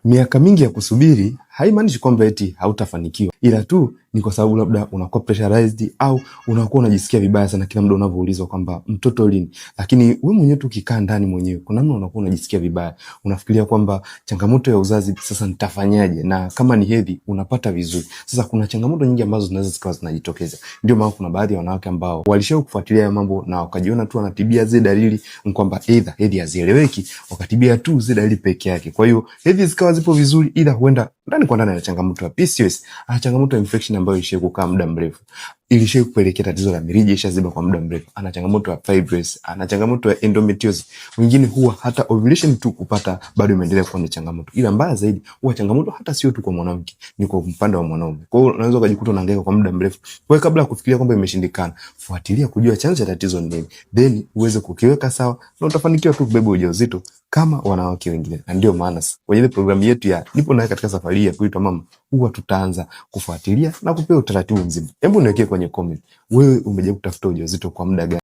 Miaka mingi ya kusubiri haimaanishi kwamba eti hautafanikiwa, ila tu ni kwa sababu labda unakuwa pressurized au unakuwa unajisikia vibaya sana kila muda unavyoulizwa kwamba mtoto lini. Lakini wewe mwenyewe tu ukikaa ndani mwenyewe, kuna namna unakuwa unajisikia vibaya, unafikiria kwamba changamoto ya uzazi sasa nitafanyaje, na kama ni hedhi unapata vizuri. Sasa kuna changamoto nyingi ambazo zinaweza zikawa zinajitokeza. Ndio maana kuna baadhi ya wanawake ambao walishawahi kufuatilia ya mambo na wakajiona tu wanatibia zile dalili kwamba either hedhi hazieleweki, wakatibia tu zile dalili peke yake. Kwa hiyo hedhi zikawa zipo vizuri, ila huenda ndani kwa ndani ana changamoto ya PCOS, ana changamoto ya infection ambayo ilishia kukaa muda mrefu, ilishia kupelekea tatizo la mirija ishaziba kwa muda mrefu, ana changamoto ya fibroids, ana changamoto ya endometriosis. Wengine huwa hata ovulation tu kupata bado imeendelea kuwa ni changamoto, ila mbaya zaidi huwa changamoto hata sio tu kwa mwanamke, ni kwa upande wa mwanaume. Kwa hiyo unaweza kujikuta unahangaika kwa muda mrefu. Kwa hiyo kabla ya kufikiria kwamba imeshindikana, fuatilia kujua chanzo cha tatizo ni nini, then uweze kukiweka sawa na utafanikiwa tu kubeba ujauzito kama wanawake wengine. Na ndio maana kwenye ile programu yetu ya Nipo Nawe katika safari ya kuitwa mama, huwa tutaanza kufuatilia na kupewa utaratibu mzima. Hebu niwekee kwenye comment, wewe umejaribu kutafuta ujauzito kwa muda gani?